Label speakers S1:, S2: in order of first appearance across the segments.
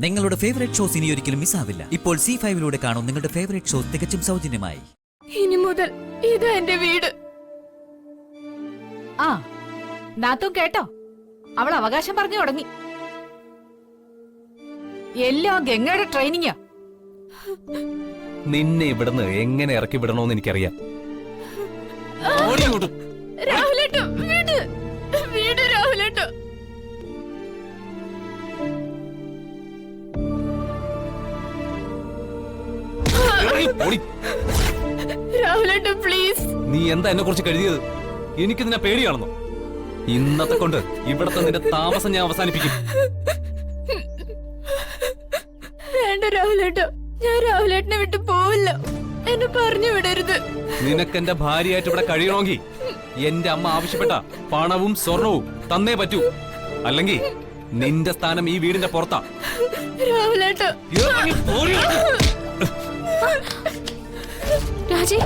S1: നിങ്ങളുടെ favourite shows ഇനി ഒരിക്കലും മിസ്സാവില്ല. ഇപ്പോൾ C5 കാണും നിങ്ങളുടെ ഫേവറേറ്റ് ഷോസ് തികച്ചും സൗജന്യമായി.
S2: ഇനി മുതൽ ഇത് എന്റെ വീട്.
S3: ആ നാത്തും കേട്ടോ, അവൾ അവകാശം പറഞ്ഞു തുടങ്ങി. എല്ലാം ഗംഗയുടെ ട്രെയിനിങ്ങാ.
S4: നിന്നെ ഇവിടുന്ന് എങ്ങനെ ഇറക്കി വിടണോന്ന് എനിക്കറിയാം.
S2: രാഹുലേട്ടോ വീട് വീട് രാഹുലേട്ടോ. രാഹുലേട്ടോ പ്ലീസ്.
S4: നീ എന്താ എന്നെ കുറിച്ച് കരുതിയത്? എനിക്ക് നിന്നെ പേടിയാണെന്നോ? ഇന്നത്തെ കൊണ്ട് ഇവിടത്തെ നിന്റെ താമസം ഞാൻ അവസാനിപ്പിക്കും.
S2: വേണ്ട രാഹുലേട്ടോ, ഞാൻ രാഹുലേട്ടനെ വിട്ടു പോവില്ല. എന്നെ പറഞ്ഞു വിടരുത്.
S4: നിനക്ക് എന്റെ ഭാര്യയായിട്ട് ഇവിടെ കഴിയണമെങ്കിൽ എന്റെ അമ്മ ആവശ്യപ്പെട്ട പണവും സ്വർണവും തന്നേ പറ്റൂ. അല്ലെങ്കിൽ നിന്റെ സ്ഥാനം ഈ വീടിന്റെ പുറത്താ.
S2: രാഹുലേട്ടോ.
S5: രാജി,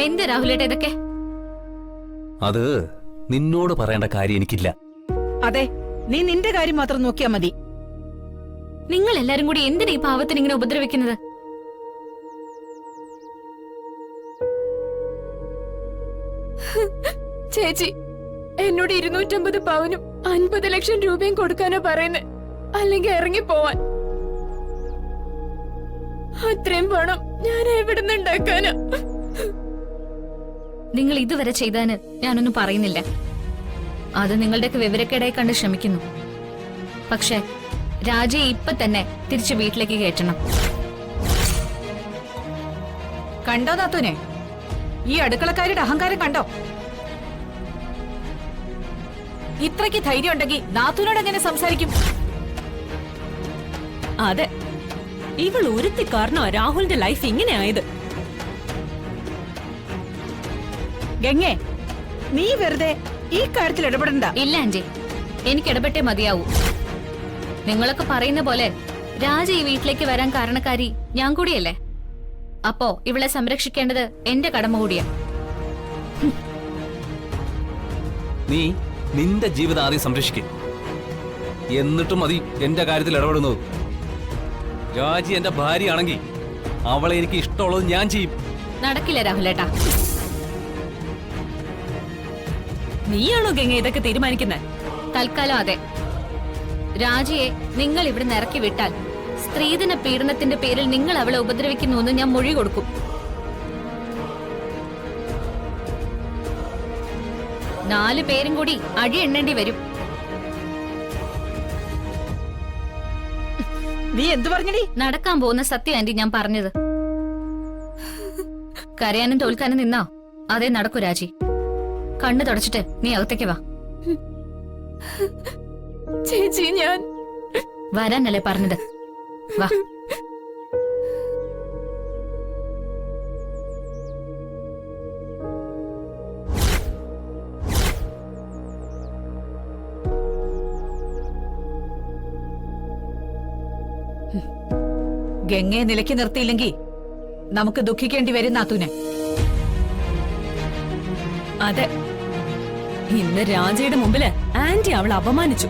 S5: എന്താ രാഹുലേട്ടാ ഇതൊക്കെ?
S4: അത് നിന്നോട് പറയേണ്ട കാര്യം എനിക്കില്ല.
S3: അതെ, നീ നിന്റെ കാര്യം മാത്രം നോക്കിയാ മതി.
S5: നിങ്ങൾ എല്ലാരും കൂടി എന്തിനാ ഈ പാവത്തിന് ഇങ്ങനെ ഉപദ്രവിക്കുന്നത്?
S2: ചേച്ചി, എന്നോട് 250 പവനും 50 ലക്ഷം രൂപയും കൊടുക്കാനാ പറയുന്നത്. അല്ലെങ്കിൽ ഇറങ്ങി പോവാൻ. അത്രയും പണം ഞാൻ എവിടുന്ന് ഉണ്ടാക്കാനാ?
S5: നിങ്ങൾ ഇതുവരെ ചെയ്തതിന് ഞാനൊന്നും പറയുന്നില്ല. അത് നിങ്ങളുടെയൊക്കെ വിവരക്കേടായി കണ്ട് ശ്രമിക്കുന്നു. പക്ഷെ രാജയെ ഇപ്പൊ തന്നെ തിരിച്ചു വീട്ടിലേക്ക് കയറ്റണം.
S3: കണ്ടോ നാത്തൂനെ, ഈ അടുക്കളക്കാരുടെ അഹങ്കാരം കണ്ടോ? ഇത്രയ്ക്ക് ധൈര്യം ഉണ്ടെങ്കിൽ നാത്തൂനോട് എങ്ങനെ സംസാരിക്കും?
S6: അതെ, ഇവൾ ഒരുത്തി കാരണോ രാഹുലിന്റെ ലൈഫ് ഇങ്ങനെ ആയത്.
S3: ഗംഗേ, നീ വെറുതെ ഈ കാര്യത്തിൽ ഇടപെടണ്ട.
S5: ഇല്ല ആന്റി, എനിക്ക് ഇടപെട്ടേ മതിയാവൂ. നിങ്ങളൊക്കെ പറയുന്ന പോലെ രാജ ഈ വീട്ടിലേക്ക് വരാൻ കാരണക്കാരി ഞാൻ കൂടിയല്ലേ. അപ്പോ ഇവളെ സംരക്ഷിക്കേണ്ടത് എന്റെ കടമ കൂടിയാ.
S4: നീ നിന്റെ ജീവിതം ആദ്യം സംരക്ഷിക്കും, എന്നിട്ടും മതി എന്റെ കാര്യത്തിൽ ഇടപെടുന്നത്. രാജി എന്റെ ഭാര്യയാണെങ്കിൽ അവളെ എനിക്ക് ഇഷ്ടമുള്ളത് ഞാൻ ചെയ്യും.
S5: നടക്കില്ല രാഹുലേട്ടാ.
S6: നീയാണോ ഗംഗ ഇതൊക്കെ തീരുമാനിക്കുന്നത്?
S5: തൽക്കാലം അതെ. രാജിയെ നിങ്ങൾ ഇവിടെ ഇറക്കി വിട്ടാൽ സ്ത്രീധന പീഡനത്തിന്റെ പേരിൽ നിങ്ങൾ അവളെ ഉപദ്രവിക്കുന്നുവെന്ന് ഞാൻ മൊഴി കൊടുക്കും. നാലു പേരും കൂടി അഴി എണ്ണേണ്ടി വരും.
S3: നീ എന്തു പറഞ്ഞടി?
S5: നടക്കാൻ പോകുന്ന സത്യം ആന്റി ഞാൻ പറഞ്ഞത്. കരയാനും തോൽക്കാനും നിന്നാ അതേ നടക്കൂ രാജി. കണ്ണു തുടച്ചിട്ട് നീ അകത്തേക്ക് വാ.
S2: ചേച്ചി, ഞാൻ
S5: വരാനല്ലേ പറഞ്ഞത്? വാ.
S3: ഗംഗയെ നിലയ്ക്ക് നിർത്തിയില്ലെങ്കിൽ നമുക്ക് ദുഃഖിക്കേണ്ടി വരും നാത്തൂനെ.
S6: അതെ, ഇന്ന് രാജയുടെ മുമ്പില് ആന്റി അവളെ അപമാനിച്ചു.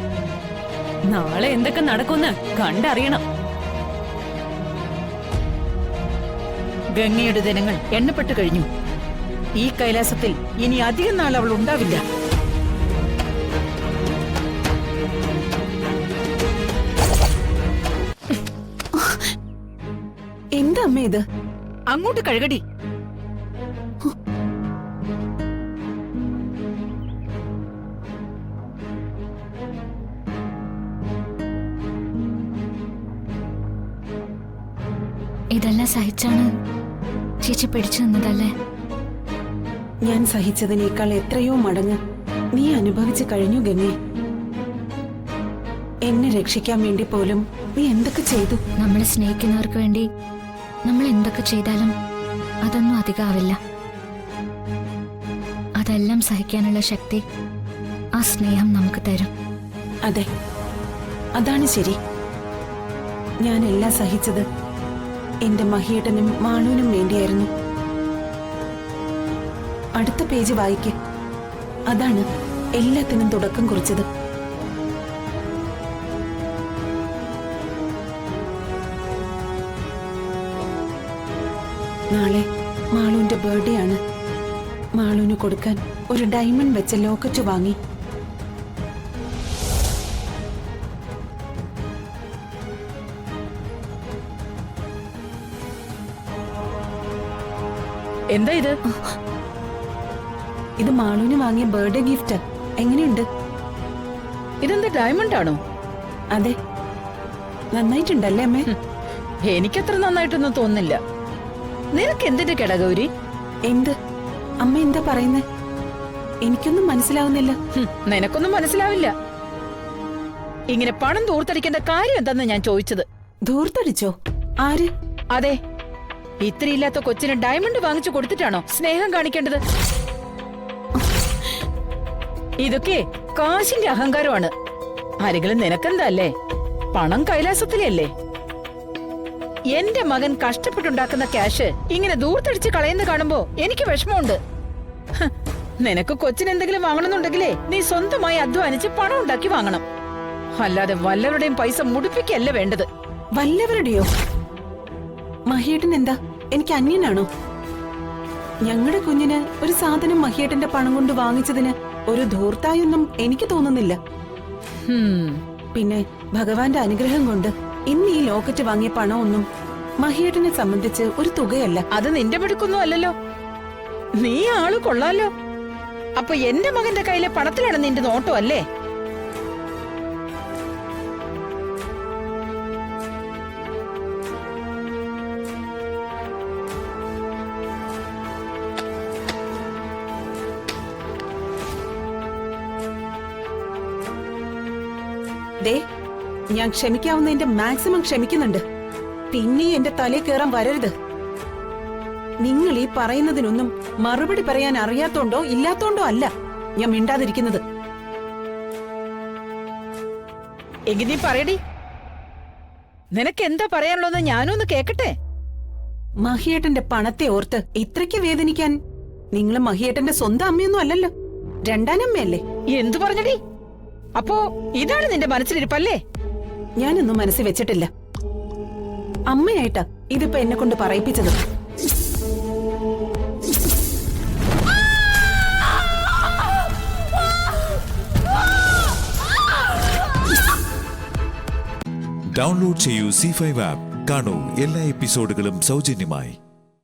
S6: നാളെ എന്തൊക്കെ നടക്കുമെന്ന് കണ്ടറിയണം.
S3: ഗംഗയുടെ ദിനങ്ങൾ എണ്ണപ്പെട്ടു കഴിഞ്ഞു. ഈ കൈലാസത്തിൽ ഇനി അധികം നാൾ അവൾ ഉണ്ടാവില്ല. എന്താ അമ്മ ഇത്? അങ്ങോട്ട് കഴുകടി.
S5: ഇതെല്ലാം സഹിച്ചാണ് ചേച്ചി പിടിച്ചു നിന്നതല്ലേ?
S7: ഞാൻ സഹിച്ചതിനേക്കാൾ എത്രയോ മടങ്ങ് നീ അനുഭവിച്ചു കഴിഞ്ഞു ഗംഗേ. എന്നെ രക്ഷിക്കാൻ വേണ്ടി പോലും നീ എന്തൊക്കെ ചെയ്തു.
S5: നമ്മളെ സ്നേഹിക്കുന്നവർക്ക് വേണ്ടി നമ്മൾ എന്തൊക്കെ ചെയ്താലും അതൊന്നും അധികമാവില്ല. അതെല്ലാം സഹിക്കാനുള്ള ശക്തി ആ സ്നേഹം നമുക്ക് തരും.
S7: അതെ, അതാണ് ശരി. ഞാൻ എല്ലാം സഹിച്ചത് എന്റെ മഹിയേട്ടനും മാളുവിനും വേണ്ടിയായിരുന്നു. അടുത്ത പേജ് വായിക്ക്. അതാണ് എല്ലാത്തിനും തുടക്കം കുറിച്ചത്. നാളെ മാളുവിന്റെ ബർത്ത്ഡേ ആണ്. മാളുവിന് കൊടുക്കാൻ ഒരു ഡയമണ്ട് വെച്ച ലോക്കറ്റ് വാങ്ങി.
S3: എന്താ ഇത്?
S7: ഇത് മാളുവിന് വാങ്ങിയ ബർത്ത്ഡേ ഗിഫ്റ്റ്. എങ്ങനെയുണ്ട്?
S3: ഇതെന്താ ഡയമണ്ട് ആണോ?
S7: അതെ, നന്നായിട്ടുണ്ടല്ലേ അമ്മേ?
S3: എനിക്കത്ര നന്നായിട്ടൊന്നും തോന്നുന്നില്ല. നിനക്ക് എന്തിന്റെ കേടാ ഗൗരി?
S7: എന്ത് അമ്മ എന്താ പറയുന്നേ? എനിക്കൊന്നും മനസ്സിലാവുന്നില്ല.
S3: നിനക്കൊന്നും മനസ്സിലാവില്ല. ഇങ്ങനെ പണം ദൂർത്തടിക്കേണ്ട കാര്യം എന്താന്ന് ഞാൻ ചോദിച്ചത്.
S7: ധൂർത്തടിച്ചോ? ആര്?
S3: അതെ, ഇത്രയില്ലാത്ത കൊച്ചിന് ഡയമണ്ട് വാങ്ങിച്ചു കൊടുത്തിട്ടാണോ സ്നേഹം കാണിക്കേണ്ടത്? ഇതൊക്കെ കാശിന്റെ അഹങ്കാരമാണ്. ആരെങ്കിലും നിനക്കെന്താ അല്ലേ? പണം കൈലാസത്തിലല്ലേ? എന്റെ മകൻ കഷ്ടപ്പെട്ടുണ്ടാക്കുന്ന ക്യാഷ് ഇങ്ങനെ ദൂർത്തടിച്ച് കളയുന്ന കാണുമ്പോ എനിക്ക് വിഷമമുണ്ട്. നിനക്ക് കൊച്ചിന് എന്തെങ്കിലും വാങ്ങണമെന്നുണ്ടെങ്കിലേ നീ സ്വന്തമായി അധ്വാനിച്ച് പണം ഉണ്ടാക്കി വാങ്ങണം. അല്ലാതെ വല്ലവരുടെയും പൈസ മുടിപ്പിക്കല്ല വേണ്ടത്.
S7: വല്ലവരുടെയോ? മഹിയേട്ടൻ എന്താ എനിക്ക് അന്യനാണോ? ഞങ്ങളുടെ കുഞ്ഞിന് ഒരു സാധനം മഹിയേട്ടന്റെ പണം കൊണ്ട് വാങ്ങിച്ചതിന് ഒരു ധൂർത്തായൊന്നും എനിക്ക് തോന്നുന്നില്ല. പിന്നെ ഭഗവാന്റെ അനുഗ്രഹം കൊണ്ട് ഇന്ന് ഈ ലോക്കറ്റ് വാങ്ങിയ പണമൊന്നും മഹിയേട്ടനെ സംബന്ധിച്ച് ഒരു തുകയല്ല.
S3: അത് നിന്റെ പിടിക്കൊന്നും അല്ലല്ലോ. നീ ആള് കൊള്ളാലോ. അപ്പൊ എന്റെ മകന്റെ കയ്യിലെ പണത്തിലാണ് നിന്റെ നോട്ടം അല്ലേ?
S7: ദേ, ഞാൻ ക്ഷമിക്കാവുന്നതിന്റെ മാക്സിമം ക്ഷമിക്കുന്നുണ്ട്. പിന്നെ എന്റെ തലയിൽ കയറാൻ വരരുത്. നിങ്ങൾ ഈ പറയുന്നതിനൊന്നും മറുപടി പറയാൻ അറിയാത്തോണ്ടോ ഇല്ലാത്തോണ്ടോ അല്ല ഞാൻ മിണ്ടാതിരിക്കുന്നത്.
S3: എങ്കിൽ നീ പറയടി, നിനക്ക് എന്താ പറയാനുള്ളതെന്ന് ഞാനൊന്ന് കേക്കട്ടെ.
S7: മഹിയേട്ടന്റെ പണത്തെ ഓർത്ത് ഇത്രയ്ക്ക് വേദനിക്കാൻ നിങ്ങൾ മഹിയേട്ടന്റെ സ്വന്തം അമ്മയൊന്നും അല്ലല്ലോ, രണ്ടാനമ്മയല്ലേ?
S3: എന്തു പറഞ്ഞടി? അപ്പോ ഇതാണ് നിന്റെ മനസ്സിലിരിപ്പല്ലേ?
S7: ഞാനൊന്നും മനസ്സിൽ വെച്ചിട്ടില്ല. അമ്മയായിട്ടാ ഇതിപ്പോ എന്നെ കൊണ്ട് പറയിപ്പിച്ചത്.
S8: ഡൗൺലോഡ് ചെയ്യൂ C5 ആപ്പ്. കാണൂ എല്ലാ എപ്പിസോഡുകളും സൗജന്യമായി.